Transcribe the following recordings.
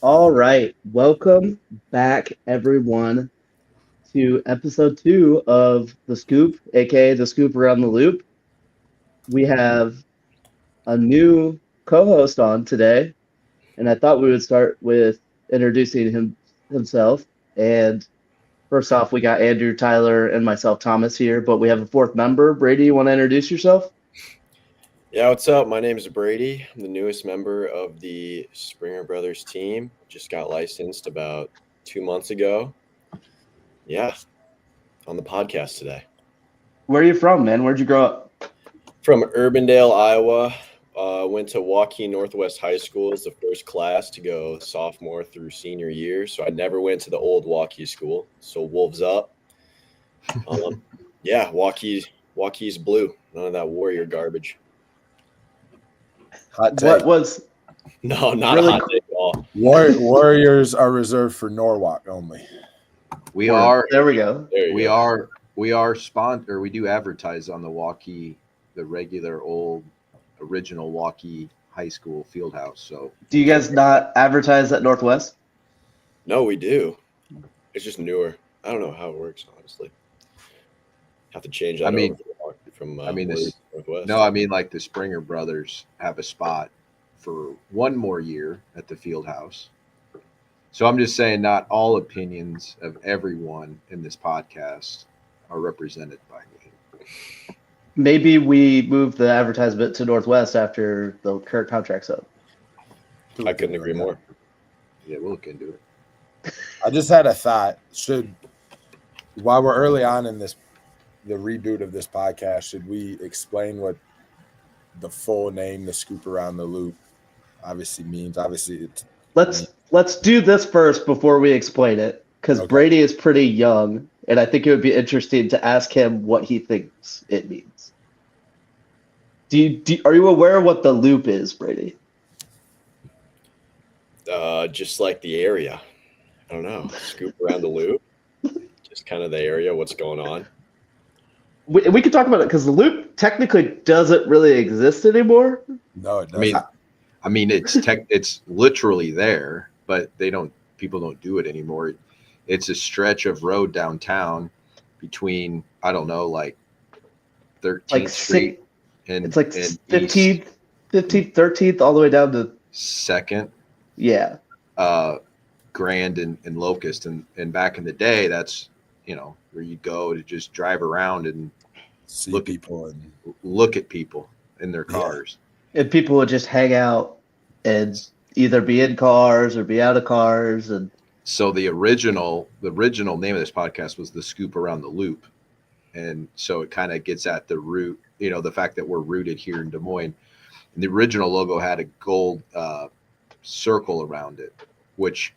All right. Welcome back, everyone, to episode 2 of The Scoop, aka The Scoop Around the Loop. We have a new co host on today, and I thought we would start with introducing himself. And first off, we got Andrew, Tyler, and myself, Thomas, here, but we have a fourth member. Brady, you want to introduce yourself? Yeah, what's up? My name is Brady. I'm the newest member of the Springer Brothers team. Just got licensed about 2 months ago. Yeah, on the podcast today. Where are you from, man? Where'd you grow up? From Urbandale, Iowa. Went to Waukee Northwest High School as the first class to go sophomore through senior year. So I never went to the old Waukee school. So Wolves up. Um, yeah, Waukee's blue. None of that Warrior garbage. Hot take. What was No, not really hot take at all. Warriors are reserved for Norwalk only. We are There we go. There you we go. are we are sponsor. We do advertise on the Waukee, the regular old original Waukee High School field house. So Do you guys not advertise at Northwest? No, we do. It's just newer. I don't know how it works, honestly. Have to change that I mean- over from I mean, Warriors this- Northwest. no, I mean like the Springer brothers have a spot for one more year at the field house. So I'm just saying, not all opinions of everyone in this podcast are represented by me. Maybe we move the advertisement to Northwest after the current contract's up. I couldn't agree more. Yeah, we'll look into it. I just had a thought. While we're early on in the reboot of this podcast, should we explain what the full name, the Scoop Around the Loop, obviously means? Obviously, it's Let's do this first before we explain it, because Okay. Brady is pretty young, and I think it would be interesting to ask him what he thinks it means. Are you aware of what the loop is, Brady? Just like the area. I don't know. Scoop around the loop. Just kind of the area, what's going on. We could talk about it because the loop technically doesn't really exist anymore. no, it I mean, doesn't. it's literally there, but people don't do it anymore. It's a stretch of road downtown between, I don't know, like 13th Like Street and It's like and 15th, 13th, all the way down to Second, yeah. Grand and Locust, and back in the day, that's where you go to just drive around and See look at- people and look at people in their Yeah. cars. And people would just hang out and either be in cars or be out of cars, and So the original name of this podcast was the Scoop Around the Loop, and so it kind of gets at the root, the fact that we're rooted here in Des Moines. And the original logo had a gold circle around it, which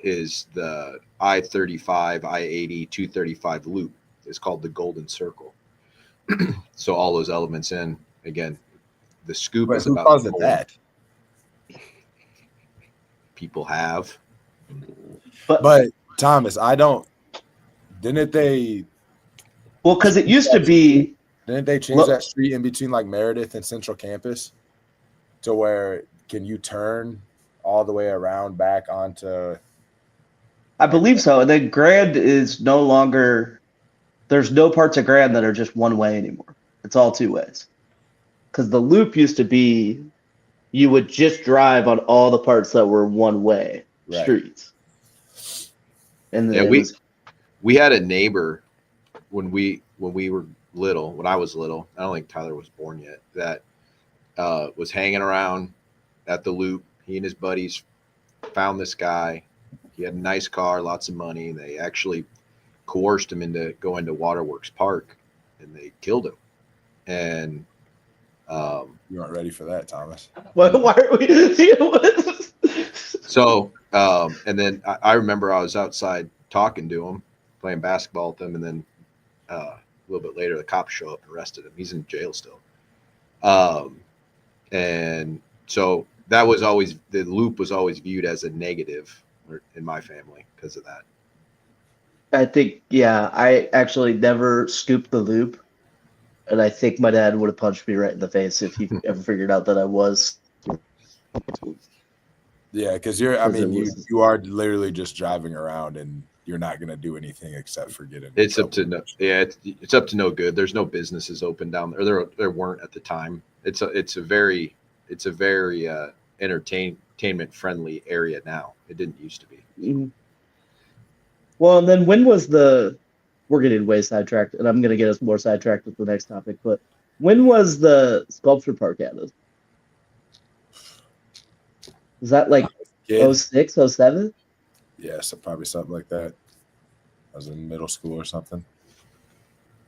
is the I-35, I-80, 235 loop. It's called the Golden Circle. So all those elements in, again, the scoop Wait, is who about calls it gold. that? People have. But Thomas, didn't they well, because it used to be change Look- that street in between like Meredith and Central Campus to where can you turn all the way around back onto? I believe so. And then Grand is no longer, there's no parts of Grand that are just one way anymore. It's all two ways. Because the loop used to be, you would just drive on all the parts that were one way Right. streets. And Yeah, then we had a neighbor when we were little, when I was little, I don't think Tyler was born yet, that was hanging around at the loop. He and his buddies found this guy. He had a nice car, lots of money. They actually coerced him into going to Waterworks Park, and they killed him. And You weren't ready for that, Thomas. why are we? so, and then I remember I was outside talking to him, playing basketball with him, and then a little bit later, the cops show up and arrested him. He's in jail still. And so that was always, the loop was always viewed as a negative in my family because of that. I think, yeah, I actually never scooped the loop. And I think my dad would have punched me right in the face if he ever figured out that I was. Yeah, because you are literally just driving around and you're not gonna do anything except for get in. It's up to no, yeah, it's up to no good. There's no businesses open down there. There weren't at the time. It's a very entertainment friendly area now. It didn't used to be. Mm-hmm. Well, and then when was we're getting way sidetracked, and I'm going to get us more sidetracked with the next topic, but when was the sculpture park added? Was that like 06, 07? Yeah, so probably something like that. I was in middle school or something.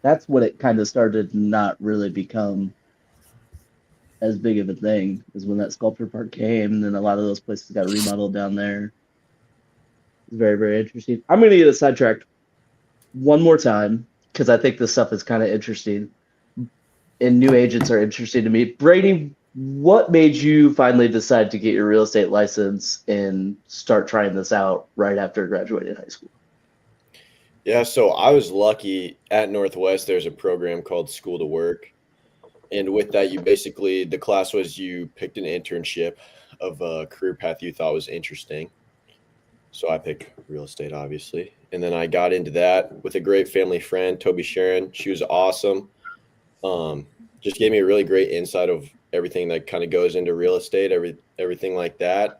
That's when it kind of started to not really become as big of a thing, is when that sculpture park came, and then a lot of those places got remodeled down there. It's very, very interesting. I'm going to get us sidetracked one more time because I think this stuff is kind of interesting, and new agents are interesting to me. Brady, what made you finally decide to get your real estate license and start trying this out right after graduating high school? Yeah, so I was lucky at Northwest. There's a program called School to Work. And with that, the class was you picked an internship of a career path you thought was interesting. So I picked real estate, obviously. And then I got into that with a great family friend, Toby Sharon. She was awesome. Just gave me a really great insight of everything that kind of goes into real estate, everything like that.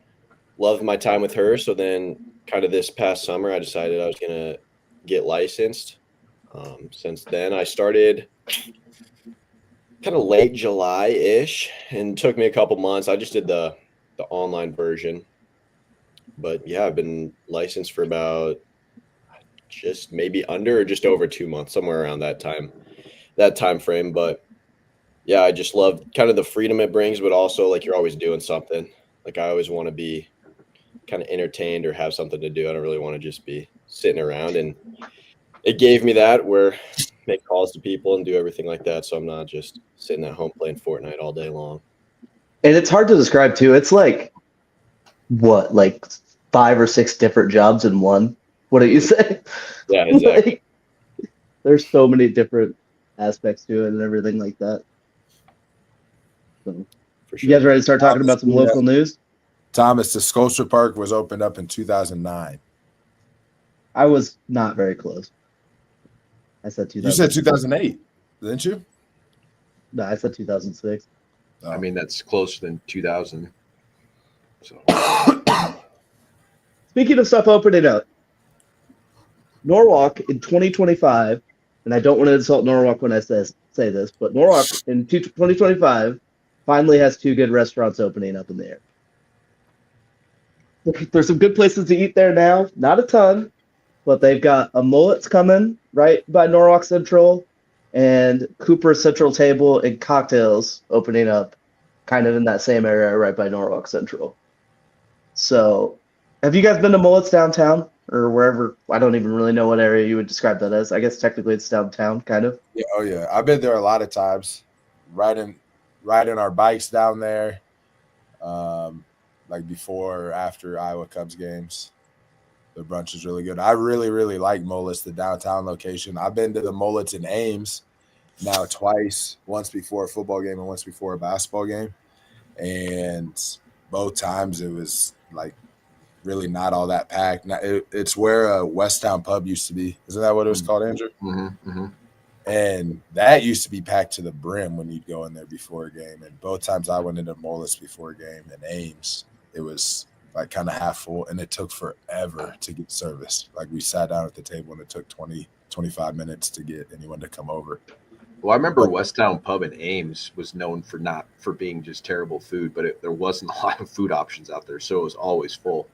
Loved my time with her. So then kind of this past summer, I decided I was going to get licensed. Since then, I started kind of late July-ish, and it took me a couple months. I just did the online version. But yeah, I've been licensed for about just maybe under or just over 2 months, somewhere around that time frame. But yeah, I just love kind of the freedom it brings, but also like you're always doing something. Like I always want to be kind of entertained or have something to do. I don't really want to just be sitting around, and it gave me that where make calls to people and do everything like that. So I'm not just sitting at home playing Fortnite all day long. And it's hard to describe too. It's like what, like 5 or 6 different jobs in one? What do you say? Yeah, exactly. Like, there's so many different aspects to it and everything like that. So, For sure. you guys ready to start talking about some local news? Thomas, the sculpture park was opened up in 2009. I was not very close. I said 2000. You said 2008, didn't you? No, I said 2006. Oh. I mean, that's closer than 2000. So, speaking of stuff opening up, Norwalk in 2025, and I don't want to insult Norwalk when I say this, but Norwalk in 2025 finally has 2 good restaurants opening up in the area. There's some good places to eat there now. Not a ton, but they've got a Mullet's coming right by Norwalk Central, and Cooper Central Table and Cocktails opening up kind of in that same area right by Norwalk Central. So, have you guys been to Mullet's downtown or wherever? I don't even really know what area you would describe that as. I guess technically it's downtown, kind of. Yeah, oh yeah. I've been there a lot of times, riding our bikes down there, like before or after Iowa Cubs games. The brunch is really good. I really, really like Mullet's, the downtown location. I've been to the Mullet's in Ames now twice, once before a football game and once before a basketball game. And both times it was like really not all that packed. Now, it's where Westtown Pub used to be. Isn't that what it was called, Andrew? mm-hmm, mm-hmm. And that used to be packed to the brim when you'd go in there before a game. And both times I went into Mullet's before a game in Ames, it was like kind of half full, and it took forever to get service. Like we sat down at the table and it took 20, 25 minutes to get anyone to come over. Well, I remember Westtown Pub in Ames was known for being just terrible food, but there wasn't a lot of food options out there, so it was always full.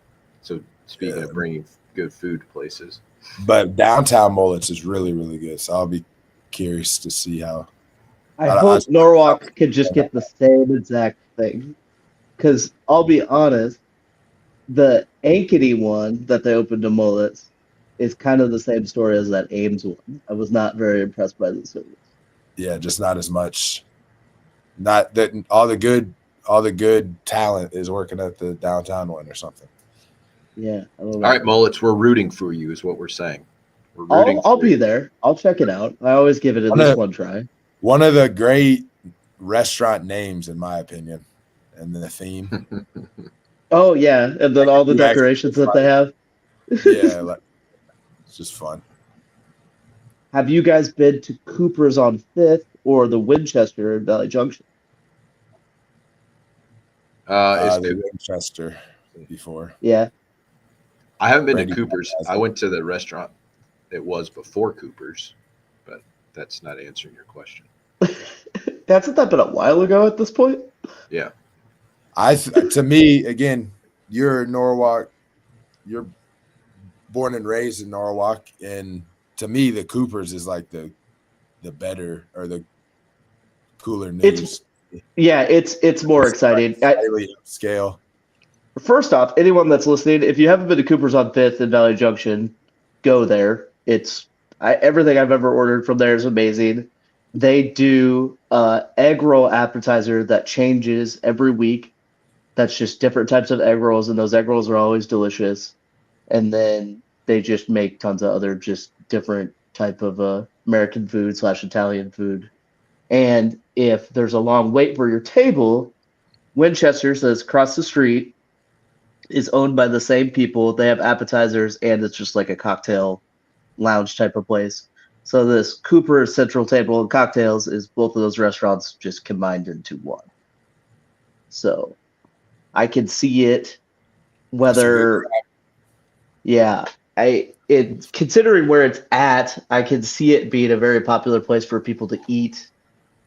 So speaking of bringing good food to places. But downtown Mullet's is really, really good, so I'll be curious to see how. I hope Norwalk could just get the same exact thing, because I'll be honest, the Ankeny one that they opened to Mullet's is kind of the same story as that Ames one. I was not very impressed by the service. Yeah, just not as much. Not that all the good talent is working at the downtown one or something. Yeah. All right, Mullet's, we're rooting for you, is what we're saying. I'll be there. I'll check it out. I always give it at least one try. One of the great restaurant names, in my opinion, and the theme. Oh yeah, and then all the You actually decorations that they have. Yeah, like, it's just fun. Have you guys been to Cooper's on Fifth or the Winchester in Valley Junction? The Winchester before. Yeah. I haven't been Randy to Cooper's. has I it. went to the restaurant. It was before Cooper's, but that's not answering your question. Hasn't that been a while ago at this point? Yeah. To me, again, you're Norwalk. You're born and raised in Norwalk, and to me, the Coopers is like the better or the cooler news. It's more exciting. Slightly upscale. First off, anyone that's listening, if you haven't been to Cooper's on Fifth in Valley Junction, go there. Everything I've ever ordered from there is amazing. They do egg roll appetizer that changes every week. That's just different types of egg rolls, and those egg rolls are always delicious. And then they just make tons of other just different type of American food / Italian food. And if there's a long wait for your table, Winchester's that's across the street is owned by the same people. They have appetizers, and it's just like a cocktail lounge type of place. So this Cooper Central Table and Cocktails is both of those restaurants just combined into one. So I can see it. Whether, yeah, considering where it's at, I can see it being a very popular place for people to eat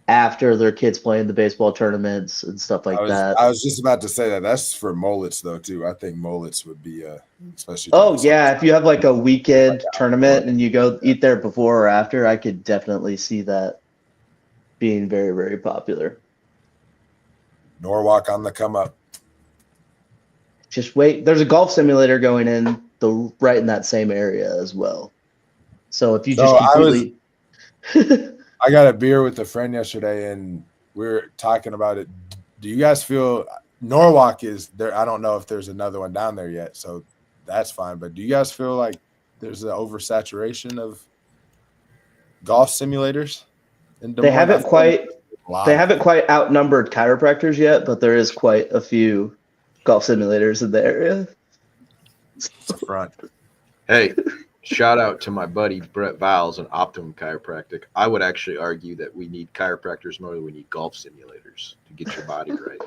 after their kids play in the baseball tournaments and stuff like that. I was just about to say that. That's for mullets, though, too. I think mullets would be, especially. Oh, yeah. If you have like a weekend tournament and you go eat there before or after, I could definitely see that being very, very popular. Norwalk on the come up. Just wait. There's a golf simulator going in right in that same area as well. So if you just completely. I got a beer with a friend yesterday, and we were talking about it. Do you guys feel Norwalk is there? I don't know if there's another one down there yet, so that's fine. But do you guys feel like there's an oversaturation of golf simulators in Des Moines? They haven't quite outnumbered chiropractors yet, but there is quite a few golf simulators in the area. It's the front. Hey. Shout out to my buddy Brett Viles and Optimum Chiropractic. I would actually argue that we need chiropractors more than we need golf simulators to get your body right.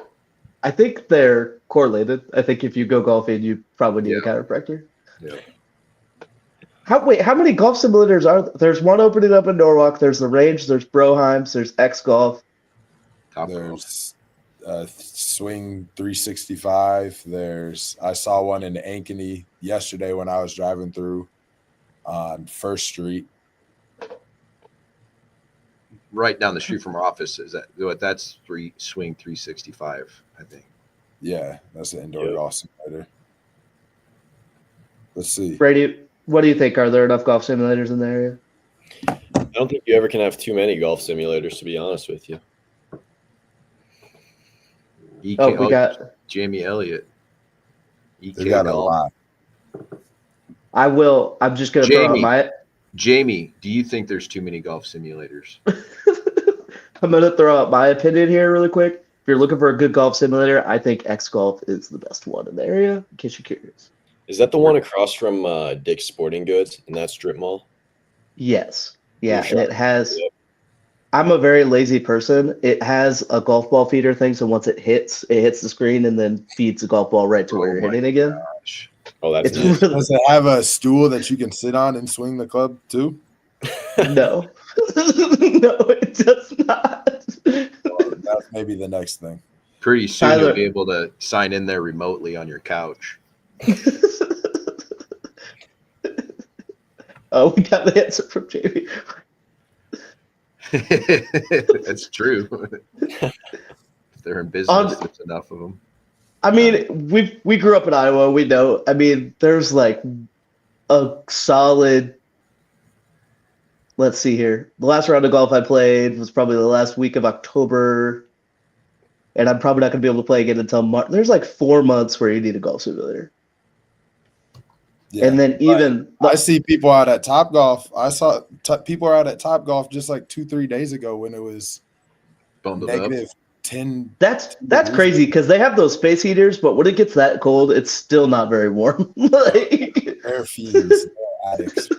I think they're correlated. I think if you go golfing, you probably need a chiropractor. Yeah. How many golf simulators are there? There's one opening up in Norwalk. There's the Range. There's Broheim's. There's X Golf. There's Swing 365. I saw one in Ankeny yesterday when I was driving through on First Street, right down the street from our office. That's Swing 365, I think. Yeah, that's an indoor golf simulator. Let's see, Brady, what do you think? Are there enough golf simulators in the area? I don't think you ever can have too many golf simulators, to be honest with you. We got Jamie Elliott. They got a lot. I'm just going to throw out Jamie, do you think there's too many golf simulators? I'm going to throw out my opinion here really quick. If you're looking for a good golf simulator, I think X Golf is the best one in the area, in case you're curious. Is that the one across from Dick's Sporting Goods in that strip mall? Yes. Yeah, and it has I'm a very lazy person. It has a golf ball feeder thing, so once it hits the screen and then feeds the golf ball right to where you're hitting again. Gosh. Oh, that's It's really, Does it have a stool that you can sit on and swing the club too? no. No, it does not. Well, that's maybe the next thing. Pretty soon Tyler. you'll be able to sign in there remotely on your couch. Oh, we got the answer from Jamie. That's true. If they're in business, there's enough of them. I mean, we grew up in Iowa. We know. I mean, there's like a solid. Let's see here. The last round of golf I played was probably the last week of October, and I'm probably not going to be able to play again until March. There's like 4 months where you need a golf simulator. Yeah, and then even I see people out at Top Golf. I saw people are out at Top Golf just like 2-3 days ago when it was Bundled up. 10. That's crazy because they have those space heaters, but when it gets that cold, it's still not very warm. Like, Air fiends, addicts.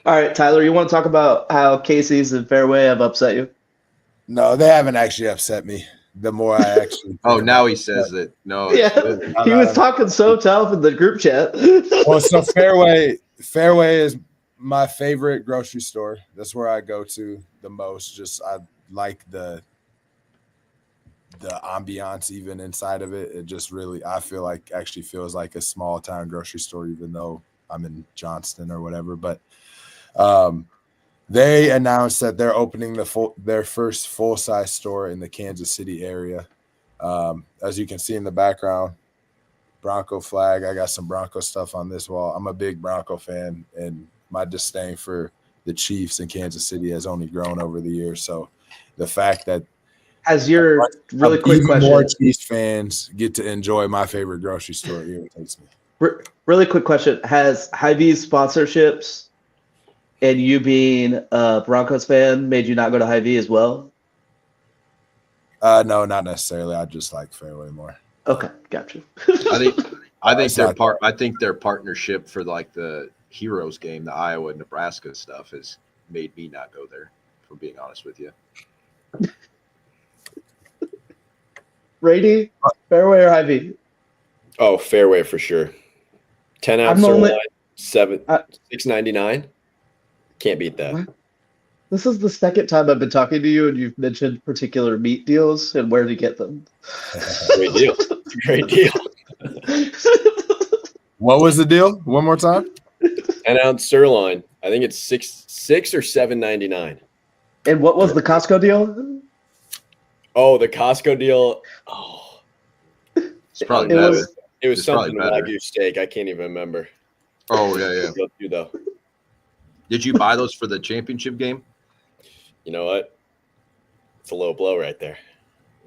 all right, Tyler, you want to talk about how Casey's and Faraway have upset you? No, they haven't actually upset me. The more I actually Oh, now he says that. No, it's Yeah, good. he was talking so tough in the group chat. Well, so Faraway is my favorite grocery store. That's where I go to the most. Just I like the ambiance even inside of it. It just really, I feel like actually feels like a small town grocery store, even though I'm in Johnston or whatever. But they announced that they're opening their first full-size store in the Kansas City area. As you can see in the background, Bronco flag. I got some Bronco stuff on this wall. I'm a big Bronco fan, and my disdain for the Chiefs in Kansas City has only grown over the years. So the fact that Has your really quick even question? more Chiefs fans get to enjoy my favorite grocery store irritates me. Really quick question: Has Hy-Vee's sponsorships and you being a Broncos fan made you not go to Hy-Vee as well? No, not necessarily. I just like Faraway more. Okay, gotcha. I think their partnership for like the Heroes game, the Iowa Nebraska stuff, has made me not go there. If I'm being honest with you. Brady, Faraway or Hy-Vee? Oh, Faraway for sure. 10-ounce sirloin, $6.99. Can't beat that. What? This is the second time I've been talking to you, and you've mentioned particular meat deals and where to get them. Great deal. Great deal. What was the deal? One more time. 10-ounce sirloin. I think it's $6 or $7.99. And what was the Costco deal? Oh, the Costco deal. Oh, It's probably better. it was It's probably something better. Wagyu steak. I can't even remember. Oh yeah. You though. Did you buy those for the championship game? You know what? It's a low blow right there.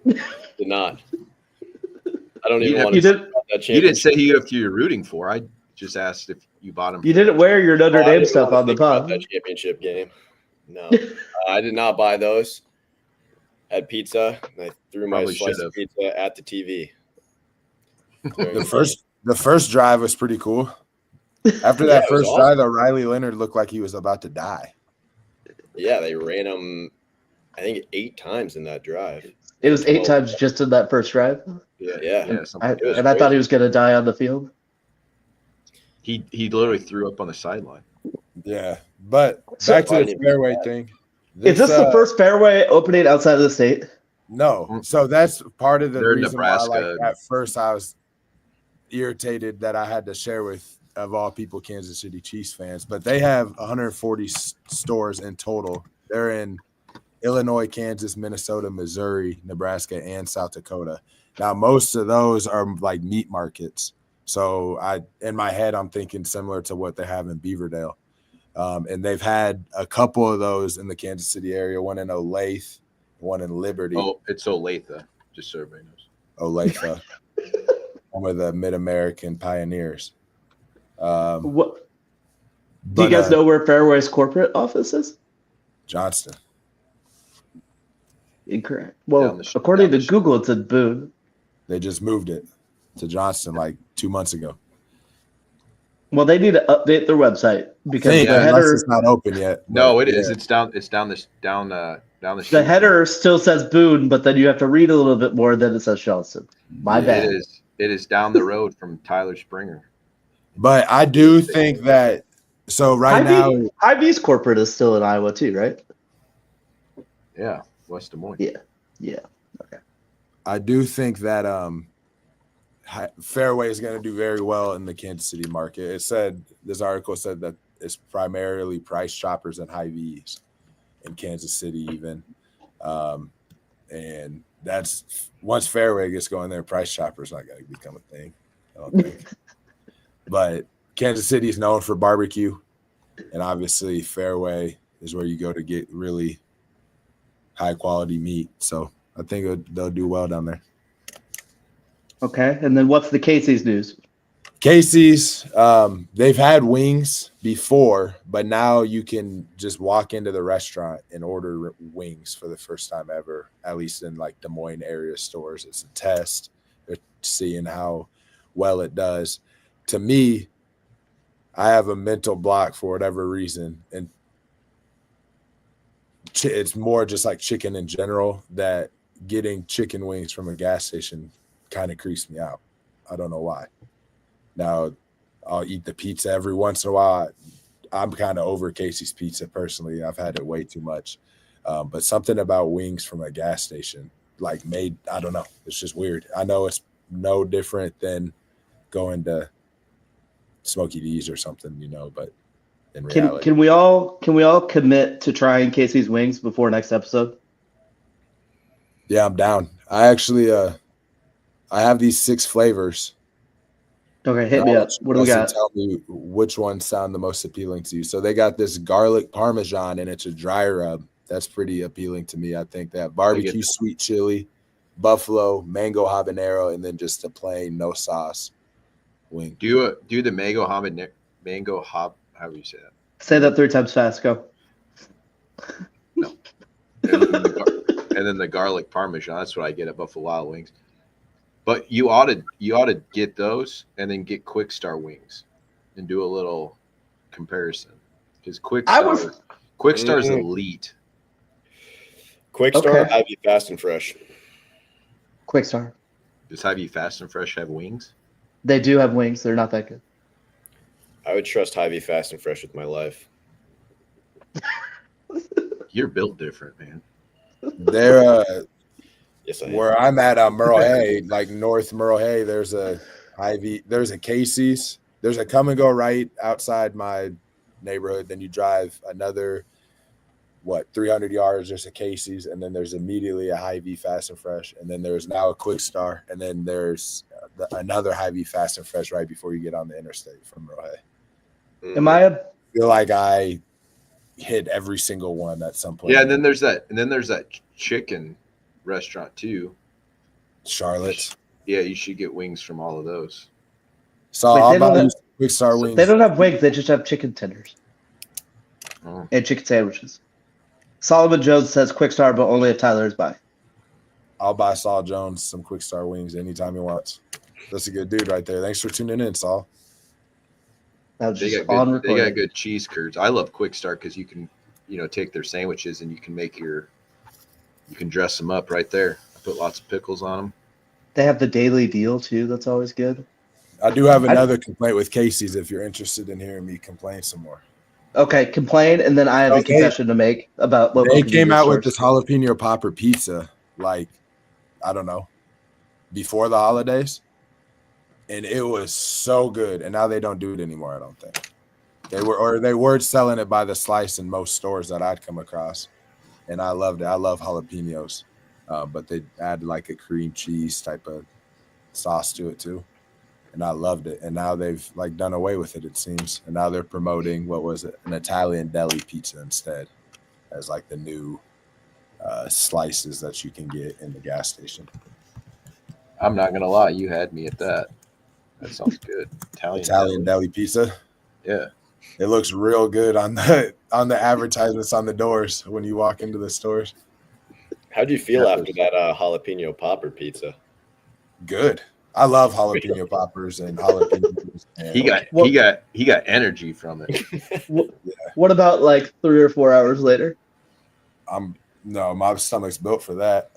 Did not. I don't even want to talk about that You didn't championship. say who you're rooting for. I just asked if you bought them. You didn't wear your Notre I Dame didn't stuff wanna on the think about pod. that championship game. No, I did not buy those. Had pizza, and I threw my Probably slice should've. of pizza at the TV. The first drive was pretty cool. After Yeah, that it was first awesome. drive, though, Riley Leonard looked like he was about to die. Yeah, they ran them, I think, 8 times in that drive. It was 8 Oh. times just in that first drive. Yeah. Something was And I thought crazy. he was going to die on the field. He literally threw up on the sideline. Yeah, but So- back to I the didn't Faraway even thing. Is this the first Faraway opening outside of the state? No, so that's part of the They're in reason why. Like Nebraska. at first, I was irritated that I had to share with, of all people, Kansas City Chiefs fans. But they have 140 stores in total. They're in Illinois, Kansas, Minnesota, Missouri, Nebraska, and South Dakota. Now, most of those are like meat markets. So in my head, I'm thinking similar to what they have in Beaverdale. And they've had a couple of those in the Kansas City area, one in Olathe, one in Liberty. Oh, it's Olathe, just so everybody knows. Olathe, one of the Mid-American pioneers. What? Do you guys know where Faraway's corporate office is? Johnston? Incorrect. Well, Down the according to street. Google, it's in Boone. They just moved it to Johnston like 2 months ago. Well, they need to update their website because the Unless header it's not open yet. No, but it is. yeah. It's down the street. the header still says Boone, but then you have to read a little bit more. Then it says Charleston. My bad. It is down the road from Tyler Springer. But I do think that so right now Hy-Vee's corporate is still in Iowa too, right? Yeah, West Des Moines. Yeah. I do think that Faraway is going to do very well in the Kansas City market. This article said that it's primarily price shoppers and Hy-Vees in Kansas City even. And that's once Faraway gets going there, price shoppers not going to become a thing, I don't think. But Kansas City is known for barbecue, and obviously Faraway is where you go to get really high quality meat. So I think they'll do well down there. Okay. And then what's the Casey's news? Casey's, they've had wings before, but now you can just walk into the restaurant and order wings for the first time ever, at least in like Des Moines area stores. It's a test. They're seeing how well it does. To me, I have a mental block for whatever reason, and it's more just like chicken in general, that getting chicken wings from a gas station kind of creeps me out. I don't know why. Now, I'll eat the pizza every once in a while. I'm kind of over Casey's Pizza personally. I've had it way too much. But something about wings from a gas station, like I don't know. It's just weird. I know it's no different than going to Smokey D's or something, but in reality. Can we all commit to trying Casey's wings before next episode? Yeah, I'm down. I actually I have these 6 flavors. Okay, hit me up. What do we got? Tell me which ones sound the most appealing to you. So they got this garlic parmesan, and it's a dry rub. That's pretty appealing to me. I think they have barbecue sweet chili, buffalo, mango habanero, and then just a plain no sauce wing. Do the how do you say that? Say that 3 times fast. Go. No. And then the garlic parmesan. That's what I get at Buffalo Wild Wings. But you ought to get those and then get Quick Star wings and do a little comparison, because Quick Star's elite. Quick Star, Hy-Vee Fast and Fresh. Quick Star. Does Hy-Vee Fast and Fresh have wings? They do have wings. They're not that good. I would trust Hy-Vee Fast and Fresh with my life. You're built different, man. They're Yes, I am. where I'm at on Merle Hay, like North Merle Hay, there's a Hy-Vee, there's a Casey's, there's a come and go right outside my neighborhood. Then you drive another 300 yards, there's a Casey's, and then there's immediately a Hy-Vee Fast and Fresh, and then there's now a Quick Star, and then there's another Hy-Vee Fast and Fresh right before you get on the interstate from Merle Hay. I feel like I hit every single one at some point. Yeah, and then there's that chicken restaurant too, Charlotte's. Yeah, you should get wings from all of those. So I'll buy these Quick Star wings. They don't have wings. They just have chicken tenders and chicken sandwiches. Solomon Jones says Quick Star, but only if Tyler is by. I'll buy Saul Jones some Quick Star wings anytime he wants. That's a good dude right there. Thanks for tuning in, Saul. They got good cheese curds. I love Quick Star because you can, take their sandwiches and you can dress them up right there. Put lots of pickles on them. They have the daily deal too. That's always good. I do have another complaint with Casey's if you're interested in hearing me complain some more. Okay, complain, and then I have a confession to make about what they came out with this jalapeno popper pizza, like, I don't know, before the holidays, and it was so good. And now they don't do it anymore, I don't think. They were selling it by the slice in most stores that I'd come across, and I loved it. I love jalapenos, but they add like a cream cheese type of sauce to it too. And I loved it. And now they've like done away with it, it seems. And now they're promoting, an Italian deli pizza instead as like the new slices that you can get in the gas station. I'm not going to lie. You had me at that. That sounds good. Italian deli pizza. Yeah. It looks real good on the advertisements on the doors when you walk into the stores. How'd you feel after that jalapeno popper pizza? Good. I love jalapeno poppers and jalapenos. He got energy from it. What about like 3 or 4 hours later? No, my stomach's built for that.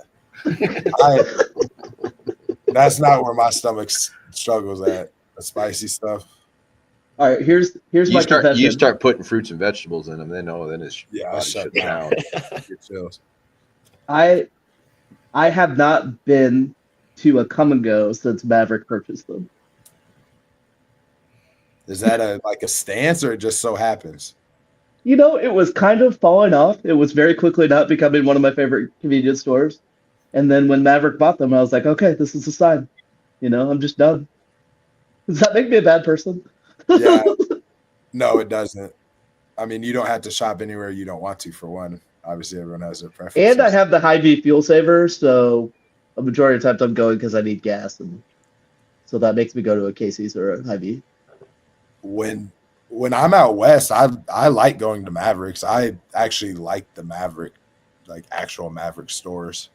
That's not where my stomach struggles at. The spicy stuff. All right, here's my confession. You start putting fruits and vegetables in them, then it's I shut down. It chills. I have not been to a come and go since Maverick purchased them. Is that a stance, or it just so happens? It was kind of falling off. It was very quickly not becoming one of my favorite convenience stores. And then when Maverick bought them, I was like, okay, this is a sign. I'm just done. Does that make me a bad person? Yeah. No, it doesn't. I mean, you don't have to shop anywhere you don't want to, for one. Obviously, everyone has their preferences. And I have the Hy-Vee fuel saver, so a majority of the times I'm going because I need gas. And so that makes me go to a Casey's or a Hy-Vee. When when I'm out west, I like going to Mavericks. I actually like the Maverick, like actual Maverick stores.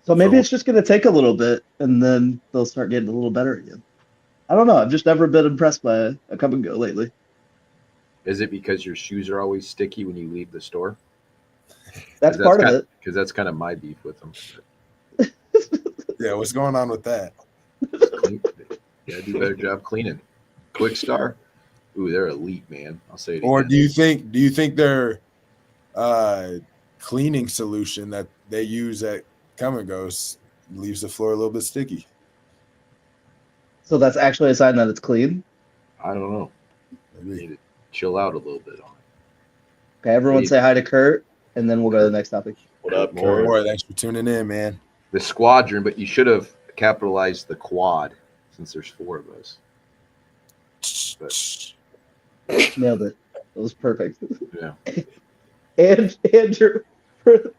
So maybe For it's just going to take a little bit, and then they'll start getting a little better again. I don't know. I've just never been impressed by a come and go lately. Is it because your shoes are always sticky when you leave the store? That's part of it. Because that's kind of my beef with them. yeah, what's going on with that? Clean, yeah, do a better job cleaning. Quick Star, ooh, they're elite, man. I'll say it Or again. do you think their cleaning solution that they use at Come and Goes leaves the floor a little bit sticky? So that's actually a sign that it's clean. I don't know. Maybe. Need to chill out a little bit on it. Okay, everyone say hi to Kurt, and then we'll go to the next topic. What up, More. Kurt? Boy, thanks for tuning in, man. The squadron, but you should have capitalized the quad since there's 4 of us. But, Nailed it. It was perfect. yeah. And Andrew, do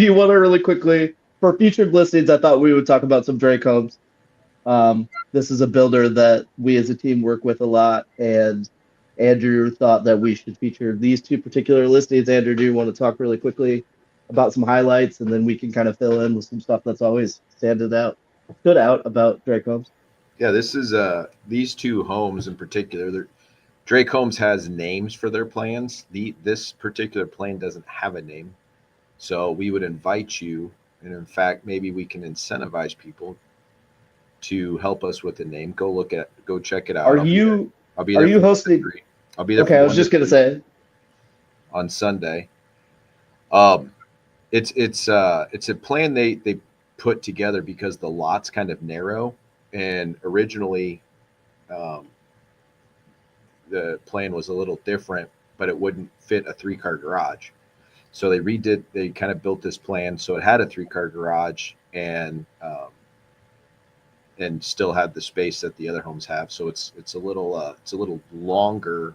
you want to really quickly, for featured listings, I thought we would talk about some Drake homes. This is a builder that we as a team work with a lot, and Andrew thought that we should feature these 2 particular listings. Andrew, do you want to talk really quickly about some highlights, and then we can kind of fill in with some stuff that's always stood out about Drake homes? Yeah, this is these 2 homes in particular. Drake Homes has names for their plans. This particular plan doesn't have a name, so we would invite you, and in fact, maybe we can incentivize people to help us with the name. Go check it out. Are you from hosting? 1 to 3. I'll be there. Okay, I was just gonna say on Sunday. It's a plan they put together because the lot's kind of narrow, and originally the plan was a little different, but it wouldn't fit a 3-car garage. So they kind of built this plan so it had a 3-car garage and still had the space that the other homes have. So it's a little longer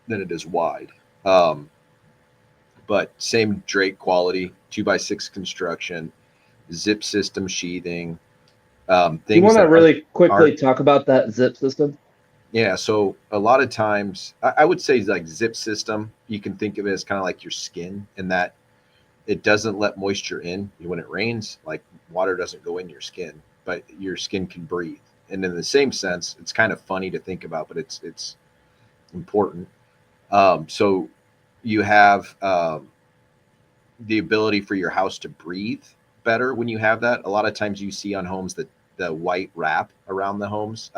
than it is wide. But same Drake quality, 2x6 construction, zip system sheathing. Do you want to really quickly talk about that zip system? Yeah, so a lot of times I would say like zip system, you can think of it as kind of like your skin, in that it doesn't let moisture in. When it rains, like water doesn't go in your skin, but your skin can breathe. And in the same sense, it's kind of funny to think about, but it's important. So you have the ability for your house to breathe better when you have that. A lot of times you see on homes that the white wrap around the homes,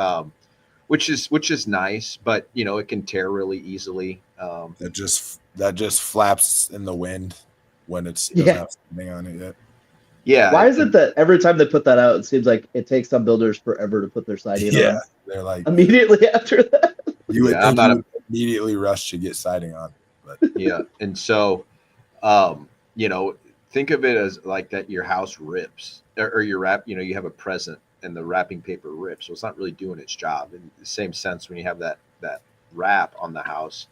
which is nice, but it can tear really easily. That just flaps in the wind when it's doesn't have something on it yet. Yeah. Why is it that every time they put that out, it seems like it takes some builders forever to put their siding on? They're like Immediately after that. You would think you would immediately rush to get siding on, but yeah. And so, think of it as like that your house rips or your wrap, you have a present and the wrapping paper rips. So it's not really doing its job. In the same sense, when you have that wrap on the house,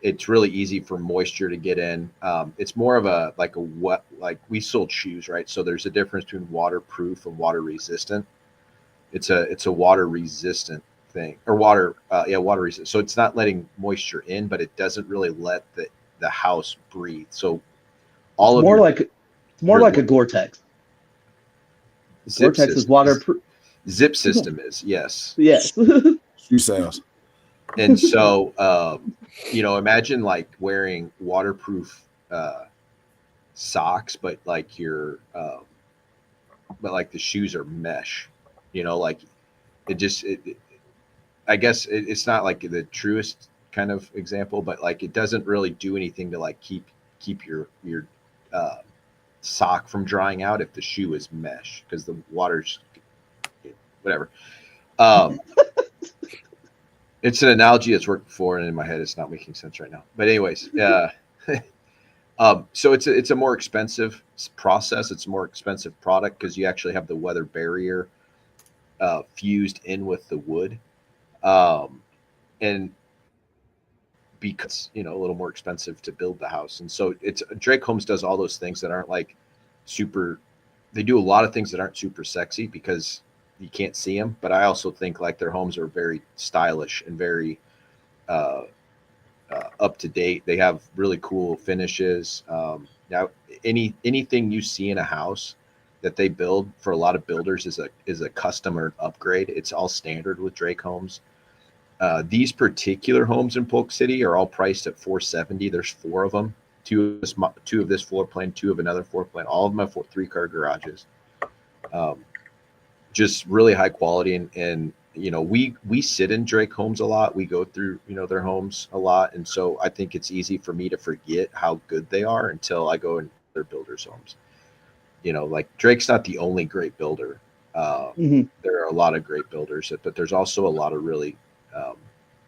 it's really easy for moisture to get in. It's more of a wet, like we sold shoes, right? So there's a difference between waterproof and water resistant. It's a water resistant thing, or water resistant. So it's not letting moisture in, but it doesn't really let the house breathe. So it's more like a Gore-Tex. Gore-Tex is waterproof. Zip system is, yes. Yes. shoe sales. And so, imagine like wearing waterproof socks, but like but like the shoes are mesh. Like I guess it's not like the truest kind of example, but like it doesn't really do anything to like keep your sock from drying out if the shoe is mesh, because the water's whatever. It's an analogy that's worked before, and in my head it's not making sense right now. But anyways, so it's a more expensive process. It's a more expensive product because you actually have the weather barrier fused in with the wood, and because a little more expensive to build the house. And so Drake Homes does all those things that aren't like super. They do a lot of things that aren't super sexy because you can't see them, but I also think like their homes are very stylish and very up to date. They have really cool finishes. Now, anything you see in a house that they build for a lot of builders is a custom or upgrade. It's all standard with Drake Homes. These particular homes in Polk City are all priced at $470. There's 4 of them, two of this floor plan, 2 of another floor plan. All of them have 3-car garages. Just really high quality, and we sit in Drake Homes a lot. We go through their homes a lot, and so I think it's easy for me to forget how good they are until I go in their builders' homes. Like Drake's not the only great builder. There are a lot of great builders, but there's also a lot of really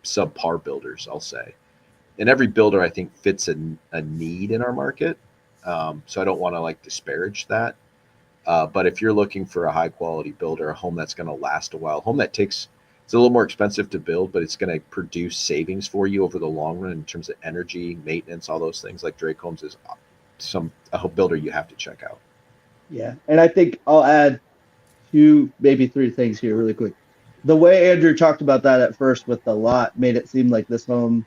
subpar builders, I'll say. And every builder, I think, fits a need in our market. So I don't want to like disparage that. But if you're looking for a high quality builder, a home that's going to last a while, a home that it's a little more expensive to build, but it's going to produce savings for you over the long run in terms of energy, maintenance, all those things, like Drake Homes is a builder you have to check out. Yeah. And I think I'll add 2, maybe 3 things here really quick. The way Andrew talked about that at first with the lot made it seem like this home,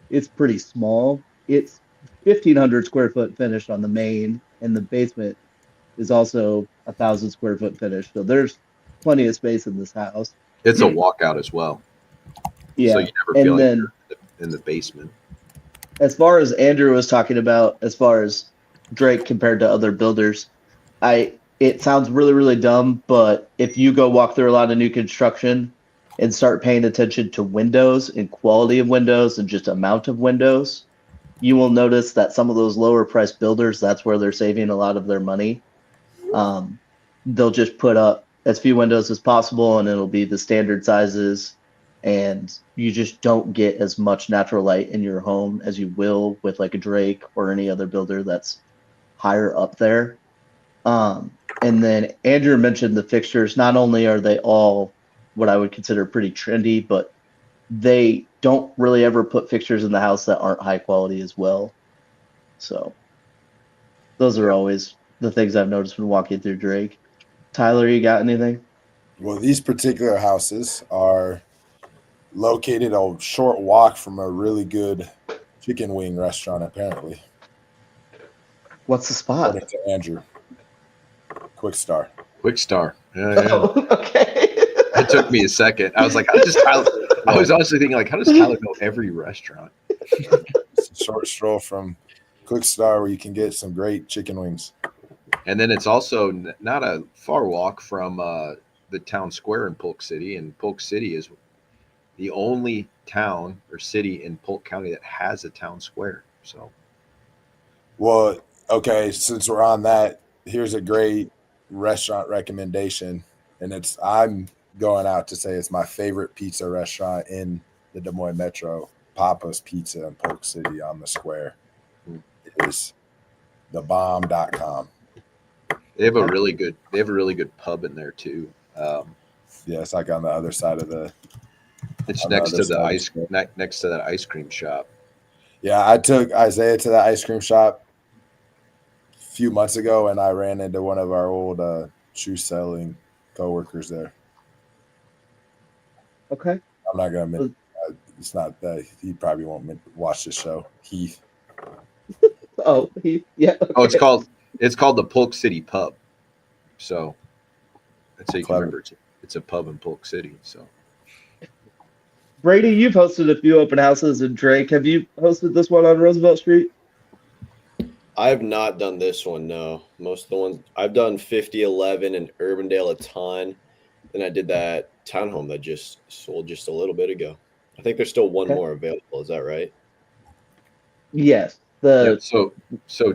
it's pretty small. It's 1,500 square foot finished on the main, and the basement is also 1,000 square foot finish. So there's plenty of space in this house. It's a walkout as well. Yeah. So you never feel like you're in the basement. As far as Andrew was talking about, as far as Drake compared to other builders, it sounds really, really dumb, but if you go walk through a lot of new construction and start paying attention to windows and quality of windows and just amount of windows, you will notice that some of those lower priced builders, that's where they're saving a lot of their money. They'll just put up as few windows as possible, and it'll be the standard sizes, and you just don't get as much natural light in your home as you will with like a Drake or any other builder that's higher up there. And then Andrew mentioned the fixtures. Not only are they all what I would consider pretty trendy, but they don't really ever put fixtures in the house that aren't high quality as well. So those are always the things I've noticed when walking through Drake. Tyler, you got anything? Well, these particular houses are located a short walk from a really good chicken wing restaurant, apparently. What's the spot? According to Andrew. Quick Star. Quick Star. Yeah. Oh, okay. It took me a second. I was like, I was honestly thinking, like, how does Tyler know every restaurant? It's a short stroll from Quick Star where you can get some great chicken wings. And then it's also not a far walk from the town square in Polk City. And Polk City is the only town or city in Polk County that has a town square. So, well, okay, since we're on that, here's a great restaurant recommendation. And I'm going out to say it's my favorite pizza restaurant in the Des Moines Metro, Papa's Pizza in Polk City on the square. It is thebomb.com. They have a really good pub in there too. Yeah, it's like on the other side of the. It's next to that ice cream shop. Yeah, I took Isaiah to that ice cream shop a few months ago, and I ran into one of our old shoe selling coworkers there. Okay. I'm not gonna. It's not that he probably won't watch this show. Heath. Oh, yeah. Okay. Oh, it's called the Polk City Pub. So that's how you can remember it's a pub in Polk City. So Brady, you've hosted a few open houses in Drake. Have you hosted this one on Roosevelt Street? I have not done this one, no. Most of the ones I've done 5011 and Urbandale a ton. Then I did that townhome that just sold just a little bit ago. I think there's still one more available. Is that right? Yes. So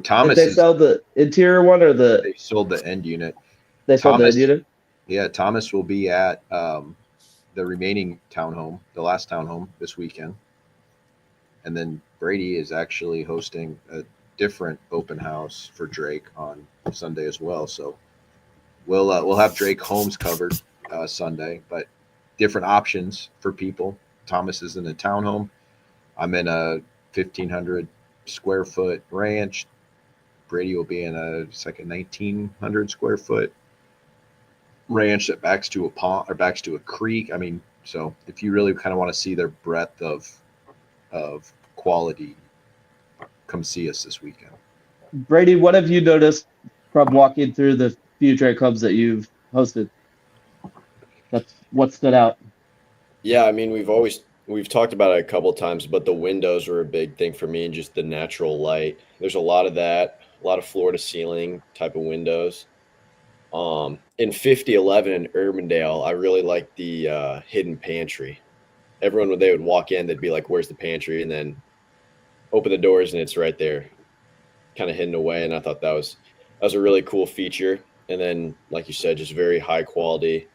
Thomas. Did they sell the interior one or they sold the end unit? They sold the end unit? Yeah, Thomas will be at the remaining townhome, the last townhome this weekend. And then Brady is actually hosting a different open house for Drake on Sunday as well. So we'll have Drake homes covered Sunday, but different options for people. Thomas is in a townhome. I'm in a 1,500 square foot ranch. Brady will be in a 1,900 square foot. ranch that backs to a pond or backs to a creek. I mean, so if you really kind of want to see their breadth of quality, come see us this weekend. Brady, what have you noticed from walking through the few trade clubs that you've hosted? That's what stood out. Yeah, I mean, we've talked about it a couple times, but the windows were a big thing for me and just the natural light. There's a lot of that, a lot of floor to ceiling type of windows. In 5011 in Urbandale, I really liked the hidden pantry. Everyone when they would walk in, they'd be like, "Where's the pantry?" And then open the doors and it's right there, kind of hidden away. And I thought that was a really cool feature. And then, like you said, just very high quality.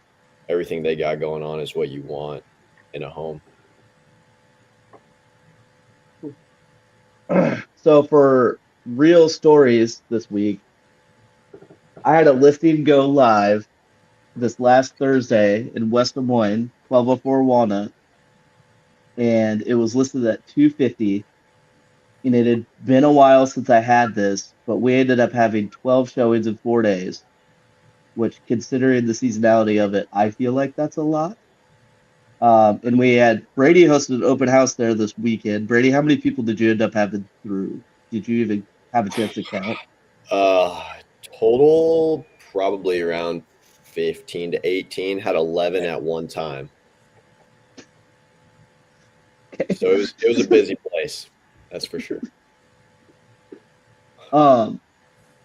Everything they got going on is what you want in a home. So for real stories this week, I had a listing go live this last Thursday in West Des Moines, 1204 Walnut, and it was listed at 250. And it had been a while since I had this, but we ended up having 12 showings in 4 days, which, considering the seasonality of it, I feel like that's a lot. And we had Brady hosted an open house there this weekend. Brady, how many people did you end up having through? Did you even have a chance to count? Total probably around 15 to 18. Had 11 at one time. So it was a busy place, that's for sure. And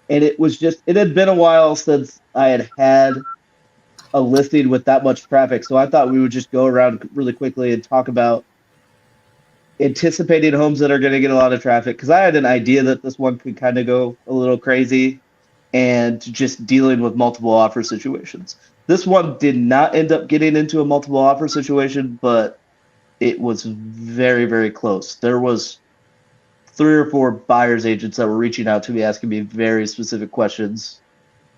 it had been a while since I had a listing with that much traffic. So I thought we would just go around really quickly and talk about anticipating homes that are going to get a lot of traffic. Because I had an idea that this one could kind of go a little crazy, and just dealing with multiple offer situations. This one did not end up getting into a multiple offer situation, but it was very, very close. There was 3 or 4 buyer's agents that were reaching out to me, asking me very specific questions,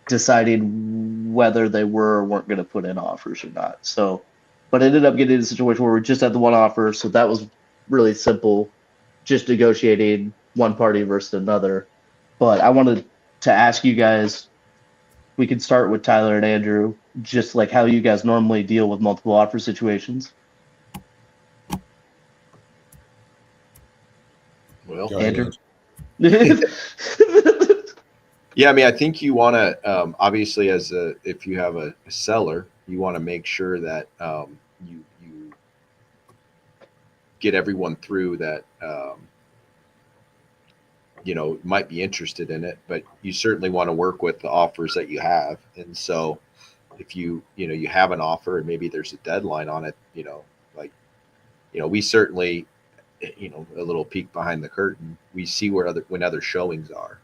deciding whether they were or weren't going to put in offers or not. So, but it ended up getting in a situation where we just had the one offer. So that was really simple, just negotiating one party versus another. But I wanted to ask you guys, we could start with Tyler and Andrew, just like how you guys normally deal with multiple offer situations. Well, Go ahead, Andrew? yeah, I mean, I think you want to obviously, if you have a seller, you want to make sure that you get everyone through that might be interested in it, but you certainly want to work with the offers that you have. And so if you have an offer and maybe there's a deadline on it, we certainly, a little peek behind the curtain, we see when other showings are.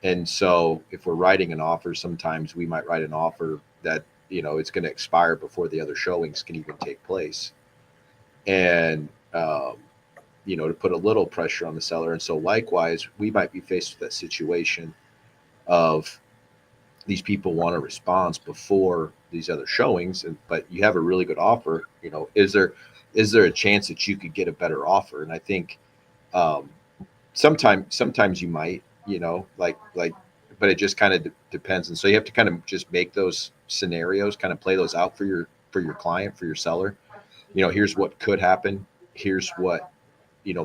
And so if we're writing an offer, sometimes we might write an offer that, it's going to expire before the other showings can even take place. And, to put a little pressure on the seller. And so likewise, we might be faced with that situation of these people want a response before these other showings, but you have a really good offer. Is there a chance that you could get a better offer? And I think sometimes you might, but it just kind of depends. And so you have to kind of just make those scenarios, kind of play those out for your client, for your seller. Here's what could happen. Here's what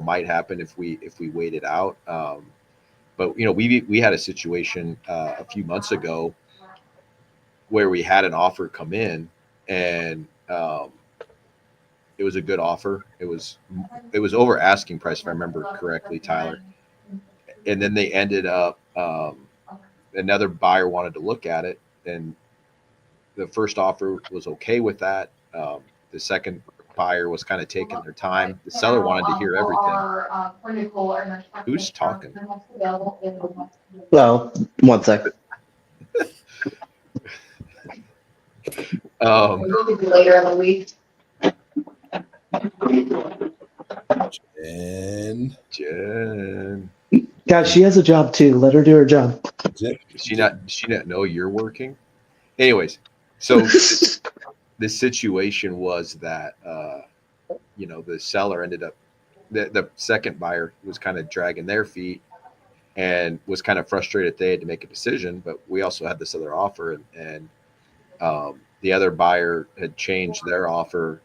might happen if we wait it out. But we had a situation a few months ago where we had an offer come in, and it was a good offer. It was over asking price, if I remember correctly, Tyler. And then they ended up another buyer wanted to look at it, and the first offer was okay with that. The second buyer was kind of taking their time. The seller wanted to hear everything. Who's talking? Well, one sec. Later in the week. Jen. Guys, she has a job too. Let her do her job. Does she not know you're working? Anyways, so the situation was that the seller ended up, the second buyer was kind of dragging their feet and was kind of frustrated they had to make a decision, but we also had this other offer, and The other buyer had changed their offer,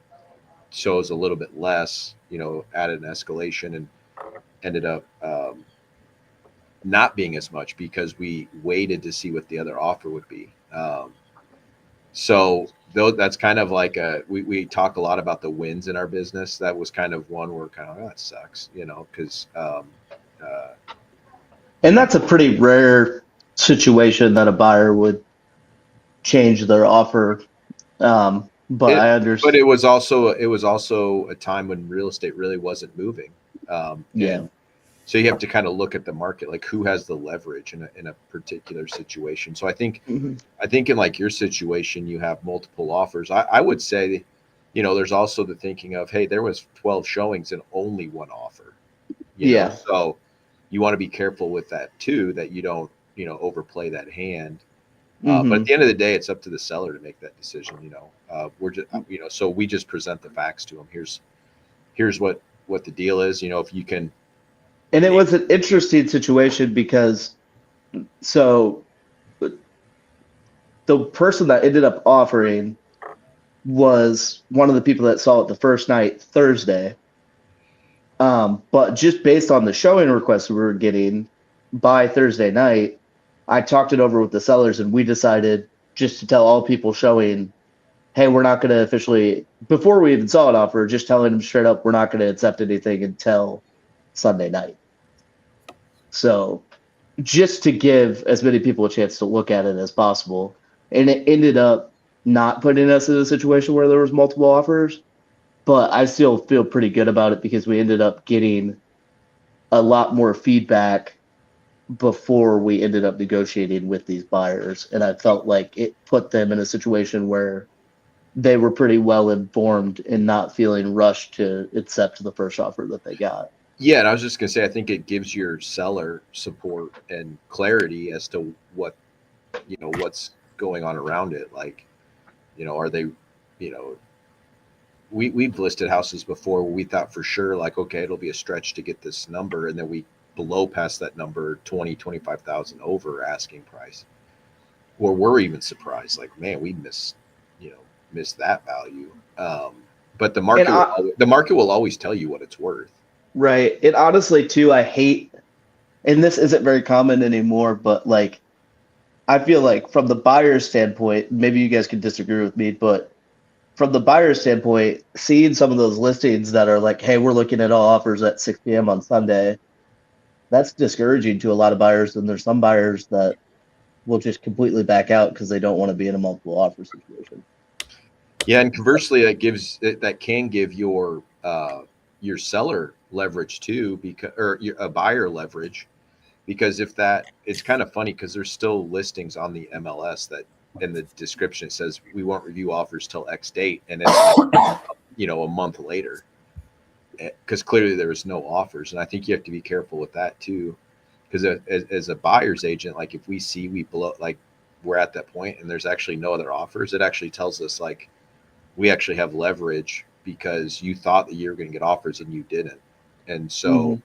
so it was a little bit less, added an escalation, and ended up not being as much because we waited to see what the other offer would be. So though that's kind of like we talk a lot about the wins in our business. That was kind of one where kind of, that sucks, because And that's a pretty rare situation that a buyer would change their offer. But I but understand. it was also a time when real estate really wasn't moving. Yeah. And so you have to kind of look at the market, like who has the leverage in a particular situation. So I think in like your situation, you have multiple offers. I would say, there's also the thinking of, hey, there was 12 showings and only one offer. Yeah. So you want to be careful with that too, that you don't, overplay that hand. But at the end of the day, it's up to the seller to make that decision. We're just, so we just present the facts to them. Here's what the deal is. If you can. And it was an interesting situation because so the person that ended up offering was one of the people that saw it the first night, Thursday. But just based on the showing requests we were getting by Thursday night, I talked it over with the sellers and we decided just to tell all people showing, hey, we're not going to officially, before we even saw an offer, just telling them straight up, we're not going to accept anything until Sunday night. So just to give as many people a chance to look at it as possible. And it ended up not putting us in a situation where there was multiple offers, but I still feel pretty good about it because we ended up getting a lot more feedback before we ended up negotiating with these buyers. And I felt like it put them in a situation where they were pretty well informed and not feeling rushed to accept the first offer that they got. Yeah, and I was just gonna say, I think it gives your seller support and clarity as to what's going on around it. Like, are they, we've listed houses before where we thought for sure, like, okay, it'll be a stretch to get this number, and then we blow past that number 25,000 over asking price, or we're even surprised, like, man, we missed that value. But the market will always tell you what it's worth. Right. And honestly, too, I hate, and this isn't very common anymore, but like, I feel like from the buyer's standpoint, maybe you guys can disagree with me, but from the buyer's standpoint, seeing some of those listings that are like, hey, we're looking at all offers at 6 p.m. on Sunday, that's discouraging to a lot of buyers. And there's some buyers that will just completely back out because they don't want to be in a multiple offer situation. Yeah, and conversely, that can give your seller leverage too, because a buyer leverage, because if that, it's kind of funny because there's still listings on the MLS that in the description it says we won't review offers till X date, and it's a month later, because clearly there was no offers. And I think you have to be careful with that too, because as a buyer's agent, like if we blow, like we're at that point and there's actually no other offers, it actually tells us like we actually have leverage because you thought that you were going to get offers and you didn't. And so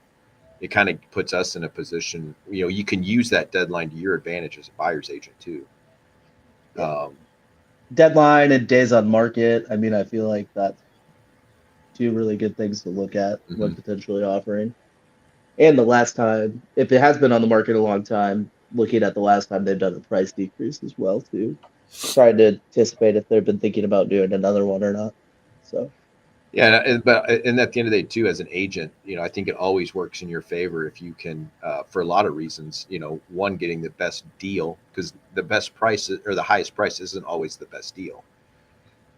it kind of puts us in a position, you can use that deadline to your advantage as a buyer's agent too. Deadline and days on market. I mean, I feel like that's two really good things to look at when potentially offering. And the last time, if it has been on the market a long time, looking at the last time they've done a price decrease as well too. Trying to anticipate if they've been thinking about doing another one or not. So yeah, and at the end of the day too, as an agent, I think it always works in your favor if you can, for a lot of reasons, one, getting the best deal, because the best price or the highest price isn't always the best deal.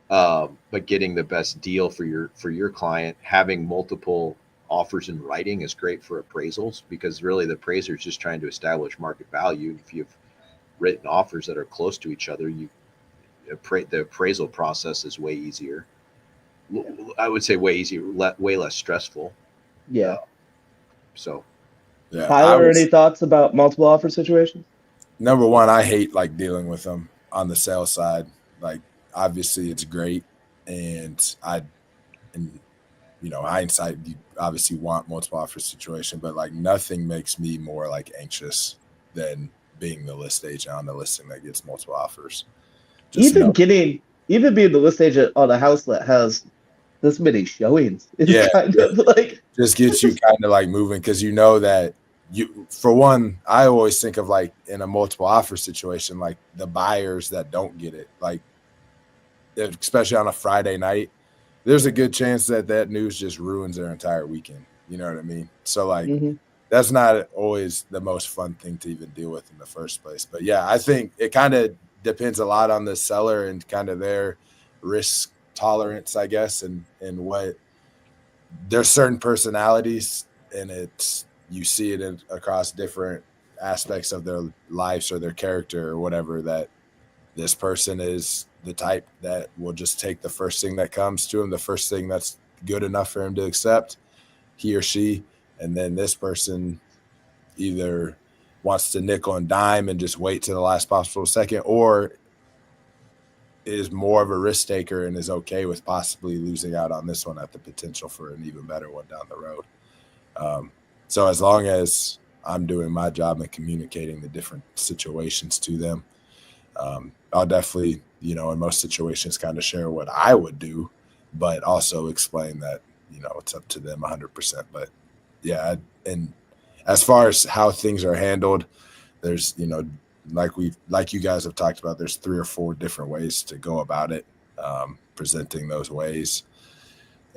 But getting the best deal for your client, having multiple offers in writing is great for appraisals, because really the appraiser is just trying to establish market value. If you've written offers that are close to each other, the appraisal process is way easier. I would say way easier, way less stressful. yeah. So Yeah, Tyler, any thoughts about multiple offer situations? Number one, I hate like dealing with them on the sales side. Like obviously it's great, and hindsight, you obviously want multiple offer situation, but like nothing makes me more like anxious than being the list agent on the listing that gets multiple offers. even being the list agent on a house that has this many showings is kind of like just gets you kind of like moving, because you know that for one, I always think of like in a multiple offer situation, like the buyers that don't get it, like especially on a Friday night, there's a good chance that news just ruins their entire weekend. You know what I mean? So like that's not always the most fun thing to even deal with in the first place. But yeah, I think it kind of depends a lot on the seller and kind of their risk tolerance, I guess, and what there's certain personalities, and you see it across different aspects of their lives or their character or whatever, that this person is the type that will just take the first thing that comes to him, the first thing that's good enough for him to accept, he or she. And then this person either wants to nickel and dime and just wait to the last possible second, or is more of a risk taker and is okay with possibly losing out on this one at the potential for an even better one down the road. So as long as I'm doing my job and communicating the different situations to them, I'll definitely, in most situations kind of share what I would do, but also explain that, it's up to them 100%. But yeah, and as far as how things are handled, there's, like you guys have talked about, there's 3 or 4 different ways to go about it, presenting those ways,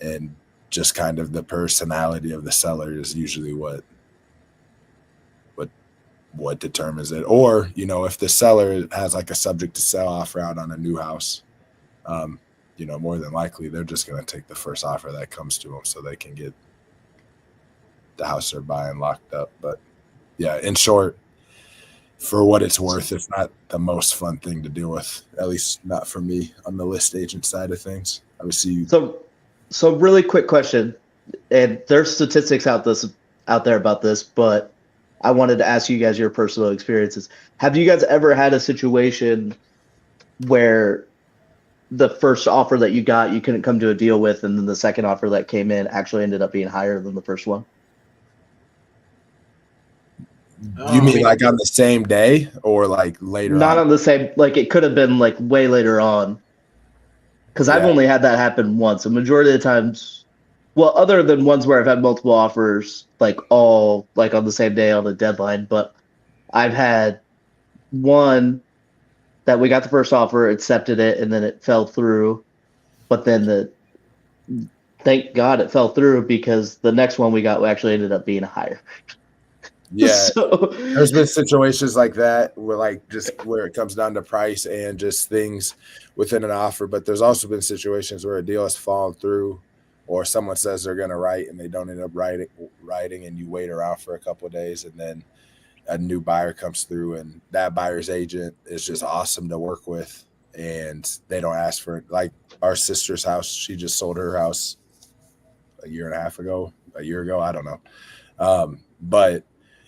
and just kind of the personality of the seller is usually what determines it. Or, if the seller has like a subject to sell offer out on a new house, more than likely they're just going to take the first offer that comes to them so they can get the house they're buying locked up. But yeah, in short, for what it's worth, it's not the most fun thing to deal with, at least not for me on the list agent side of things. Obviously, so really quick question, and there's statistics out there about this, but I wanted to ask you guys your personal experiences. Have you guys ever had a situation where the first offer that you got, you couldn't come to a deal with, and then the second offer that came in actually ended up being higher than the first one? You mean like on the same day or like later on? Not on the same, like it could have been like way later on. Because I've only had that happen once. A majority of the times, well, other than ones where I've had multiple offers, like all like on the same day on the deadline, but I've had one that we got the first offer, accepted it, and then it fell through. But then thank God it fell through, because the next one we got actually ended up being higher. Yeah, so, there's been situations like that where it comes down to price and just things within an offer. But there's also been situations where a deal has fallen through, or someone says they're going to write and they don't end up writing, and you wait around for a couple of days, and then a new buyer comes through, and that buyer's agent is just awesome to work with, and they don't ask for it. Like our sister's house, she just sold her house a year ago, I don't know. But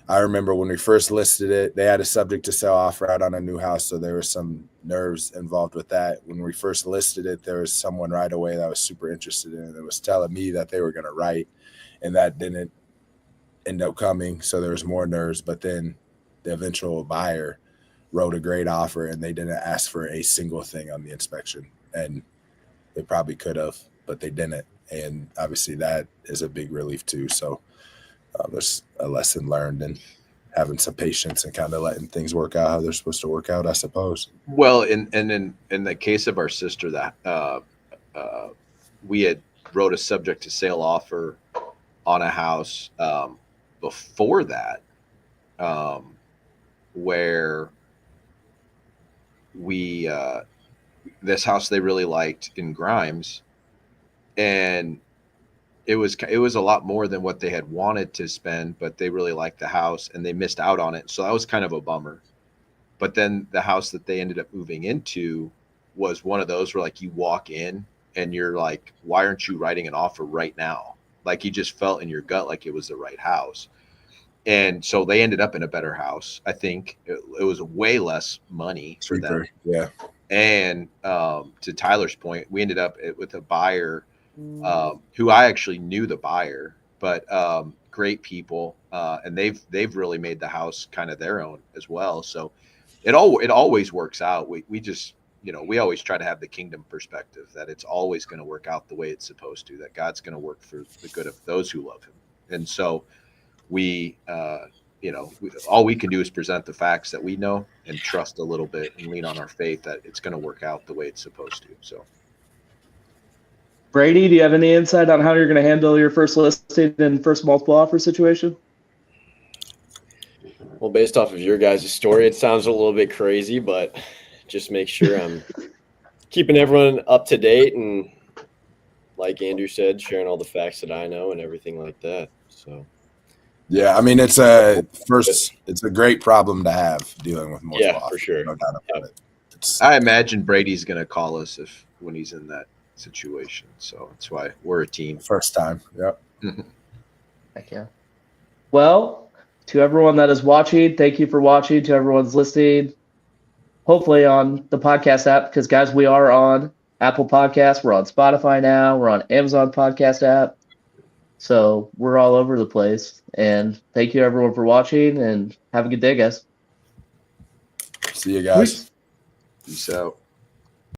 I remember when we first listed it, they had a subject to sell offer out on a new house, so there was some nerves involved with that. When we first listed it, there was someone right away that was super interested in it that was telling me that they were going to write, and that didn't end up coming, so there was more nerves. But then the eventual buyer wrote a great offer, and they didn't ask for a single thing on the inspection, and they probably could have, but they didn't. And obviously that is a big relief too. So there's a lesson learned in having some patience and kind of letting things work out how they're supposed to work out, I suppose. Well, in the case of our sister, that we had wrote a subject to sale offer on a house before that, where we this house they really liked in Grimes, and it was a lot more than what they had wanted to spend, but they really liked the house and they missed out on it. So that was kind of a bummer. But then the house that they ended up moving into was one of those where like you walk in and you're like, why aren't you writing an offer right now? Like you just felt in your gut like it was the right house. And so they ended up in a better house. I think it was way less money for them. Yeah. And to Tyler's point, we ended up with a buyer who I actually knew the buyer, but great people, and they've really made the house kind of their own as well. So it always works out. We just we always try to have the kingdom perspective that it's always going to work out the way it's supposed to, that God's going to work for the good of those who love him. And so we, all we can do is present the facts that we know and trust a little bit and lean on our faith that it's going to work out the way it's supposed to. So, Brady, do you have any insight on how you're going to handle your first listing and first multiple offer situation? Well, based off of your guys' story, it sounds a little bit crazy, but just make sure I'm keeping everyone up to date and, like Andrew said, sharing all the facts that I know and everything like that. So, yeah, I mean, it's a great problem to have dealing with multiple offers. For sure. No doubt about it. I imagine Brady's going to call us when he's in that situation. So that's why we're a team. First time. Yep. Heck yeah. Well, to everyone that is watching, thank you for watching. To everyone's listening, hopefully on the podcast app, because guys, we are on Apple Podcasts. We're on Spotify now. We're on Amazon Podcast app. So we're all over the place. And thank you everyone for watching, and have a good day, guys. See you guys. Peace out.